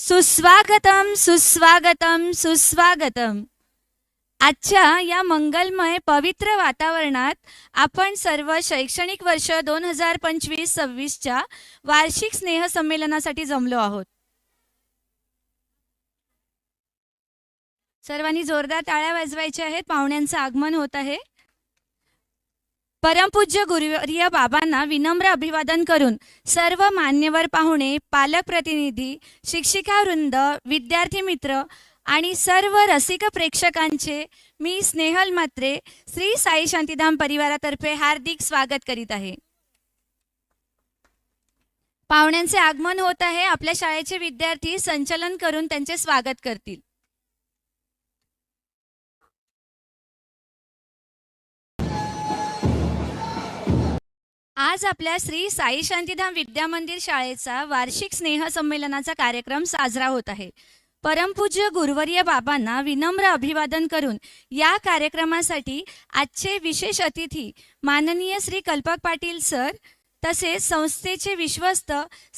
सुस्वागतम सुस्वागतम सुस्वागतम. आजच्या या मंगलमय पवित्र वातावरणात आपण सर्व शैक्षणिक वर्ष 2025-26च्या वार्षिक स्नेहसंमेलनासाठी जमलो आहोत. सर्वांनी जोरदार टाळ्या वाजवायच्या आहेत. पाहुण्यांचं आगमन होत आहे. परमपूज्य गुरुवर्य बाबांना विनम्र अभिवादन करून सर्व मान्यवर पाहुणे, पालक प्रतिनिधी, शिक्षिकावृंद, विद्यार्थी मित्र आणि सर्व रसिक प्रेक्षकांचे मी स्नेहल म्हात्रे श्री साई शांतीधाम परिवारातर्फे हार्दिक स्वागत करीत आहे. पाहुण्यांचे आगमन होत आहे. आपल्या शाळेचे विद्यार्थी संचलन करून त्यांचे स्वागत करतील. आज आपल्या श्री साई शांतीधाम विद्यामंदिर शाळेचा वार्षिक स्नेहसंमेलनाचा कार्यक्रम साजरा होत आहे. परमपूज्य गुरुवर्य बाबांना विनम्र अभिवादन करून या कार्यक्रमासाठी आजचे विशेष अतिथी माननीय श्री कल्पक पाटील सर, तसेच संस्थेचे विश्वस्त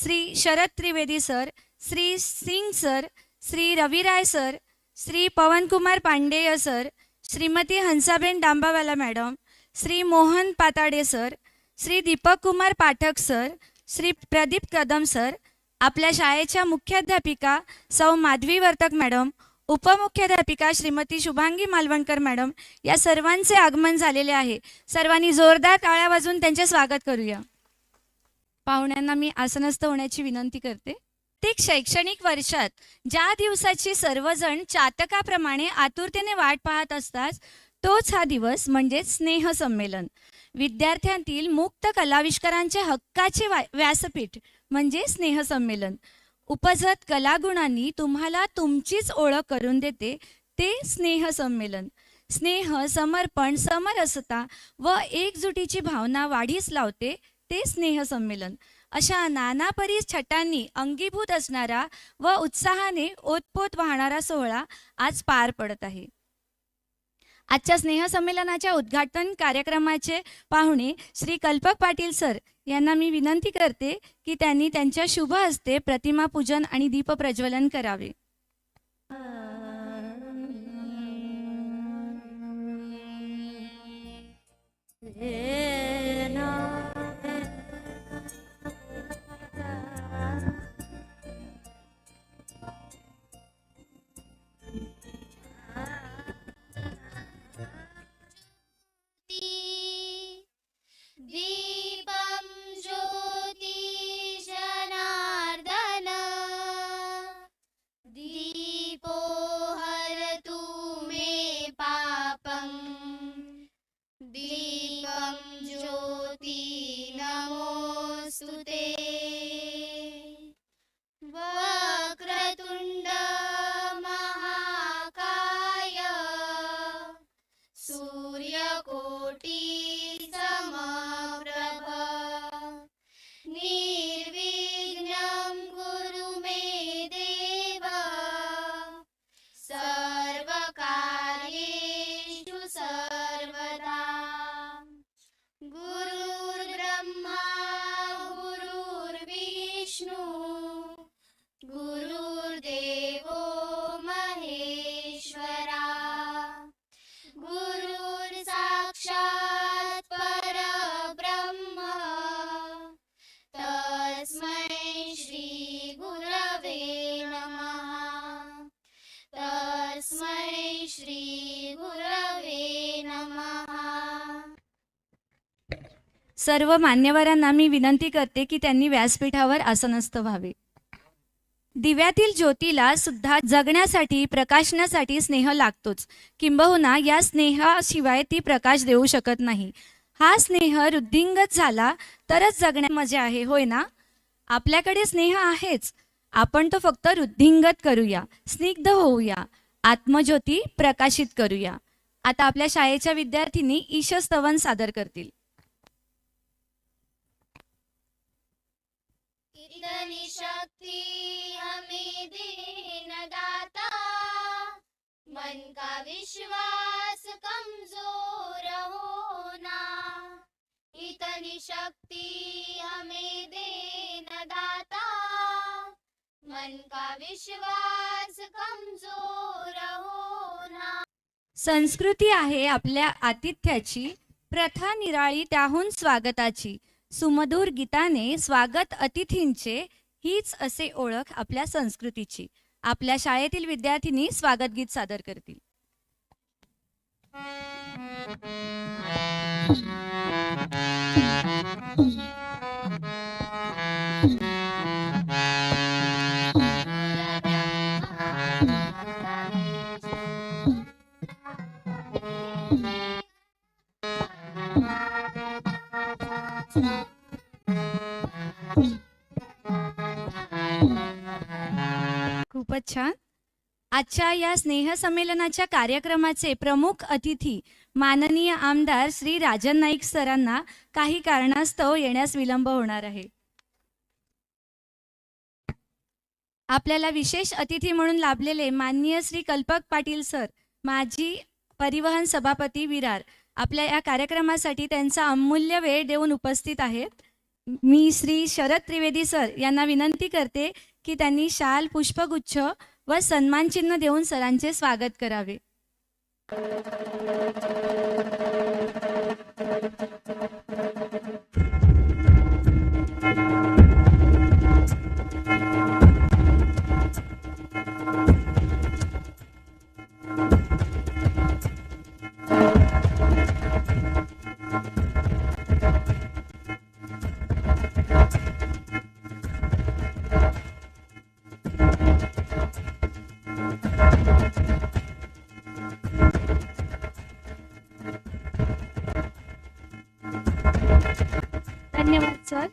Shri Sharad Trivedi sir, Shri Singh sir, Shri Ravirai sir, Shri Pawankumar Pandey sir, Shrimati Hansaben Dambawala madam, Shri Mohan Patade sir, Shri Deepak Kumar Pathak sir, Shri Pradeep Kadam sir, आपल्या शाळेच्या मुख्याध्यापिका सौ माधवी वर्तक मॅडम, उपमुख्याध्यापिका श्रीमती शुभांगी मालवणकर मॅडम, या सर्वांचे आगमन झालेले आहे. सर्वांनी जोरदार टाळ्या वाजवून त्यांचे स्वागत करूया. पाहुण्यांना मी आसनस्थ होण्याची विनंती करते. प्रत्येक शैक्षणिक वर्षात ज्या दिवसाची सर्वजण चातकाप्रमाणे आतुरतेने वाट पाहत असतात, तोच हा दिवस म्हणजे स्नेहसंमेलन. विद्यार्थ्यांतील मुक्त कलाविष्कारांच्या हक्काचे व्यासपीठ म्हणजे स्नेहसंमेलन. उपजत कलागुणांनी तुम्हाला तुमचीच ओळख करून देते ते स्नेहसंमेलन. स्नेह, समर्पण, समरसता व एकजुटीची भावना वाढीस लावते ते स्नेहसंमेलन. अशा नानापरी छटांनी अंगीभूत असणारा व उत्साहाने ओतपोत वाहणारा सोहळा आज पार पडत आहे. आजच्या स्नेहसंमेलनाच्या उद्घाटन कार्यक्रमाचे पाहुणे श्री कल्पक पाटील सर यांना मी विनंती करते की त्यांनी त्यांच्या शुभ हस्ते प्रतिमा पूजन आणि दीप प्रज्वलन करावे. दीपं ज्योति जनार्दन दीपो हरतु मे पापं दीपं ज्योति नमोस्तुते. वक्रतुंड महाकाय सूर्यकोटि समप्रभ निर्विघ्नं कुरु मे देव सर्वकार्येषु सर्वदा. गुरुर्ब्रह्मा गुरुर्विष्णु गुरुर्देवो महेश्वरा गुरुर्साक्षात् परब्रह्म तस्मै श्री गुरवे नमः तस्मै श्री गुरवे नमः. सर्व मान्यवरांना मी विनंती करते की त्यांनी व्यासपीठावर आसनस्थ व्हावे. दिव्यातील ज्योतीला सुद्धा जगण्यासाठी, प्रकाशनासाठी स्नेह लागतोच. किंबहुना या स्नेहाशिवाय ती प्रकाश देऊ शकत नाही. हा स्नेह वृद्धिंगत झाला तरच जगण्यात मजा आहे, होय ना? आपल्याकडे स्नेह आहेच, आपण तो फक्त वृद्धिंगत करूया, स्निग्ध होऊया, आत्मज्योती प्रकाशित करूया. आता आपल्या शाळेच्या विद्यार्थ्यांनी ईशस्तवन सादर करतील. इतनी शक्ति हमें देना दाता, मन का विश्वास कमजोर होना. इतनी शक्ति हमें देना दाता, मन का विश्वास कमजोर होना. संस्कृती आहे आपल्या आतिथ्याची, प्रथा निराळी त्याहून स्वागताची. सुमधुर गीताने स्वागत अतिथींचे, हीच असे ओळख आपल्या संस्कृतीची. आपल्या शाळेतील विद्यार्थिनी स्वागत गीत सादर करतील. खूपच छान. आजच्या या स्नेहसंमेलनाच्या कार्यक्रमाचे प्रमुख अतिथी माननीय आमदार श्री राजन नाईक सरांना काही कारणास्तव येण्यास विलंब होणार आहे. आपल्याला विशेष अतिथी म्हणून लाभलेले माननीय श्री कल्पक पाटील सर, माजी परिवहन सभापती विरार, आपल्या या कार्यक्रमासाठी त्यांचा अमूल्य वेळ देऊन उपस्थित आहेत. मी श्री शरद त्रिवेदी सर यांना विनंती करते की त्यांनी शाल, पुष्पगुच्छ व सन्मानचिन्ह देऊन सरांचे स्वागत करावे. धन्यवाद सर.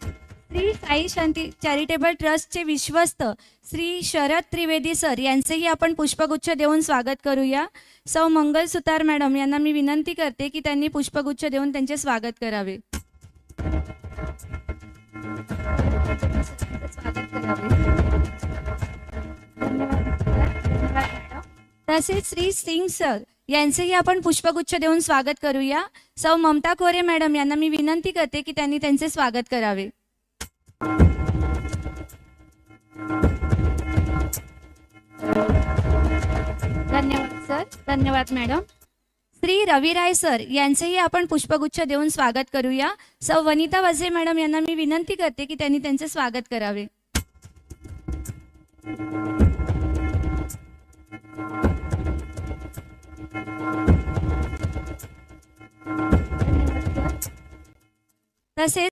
श्री साई शांती चॅरिटेबल ट्रस्टचे विश्वस्त श्री शरद त्रिवेदी सर यांचेही आपण पुष्पगुच्छ देऊन स्वागत करूया. सौ मंगल सुतार मॅडम यांना मी विनंती करते की त्यांनी पुष्पगुच्छ देऊन त्यांचे स्वागत करावे. तसेच श्री सिंग सर यांचेही आपण पुष्पगुच्छ देऊन स्वागत करूया. सौ ममता कोरे मॅडम यांना मी विनंती करते की त्यांनी त्यांचे स्वागत करावे. धन्यवाद सर. धन्यवाद मॅडम. श्री रविराय सर यांचेही आपण पुष्पगुच्छ देऊन स्वागत करूया. सौ वनिता वझे मॅडम यांना मी विनंती करते की त्यांनी त्यांचे स्वागत करावे. तसेच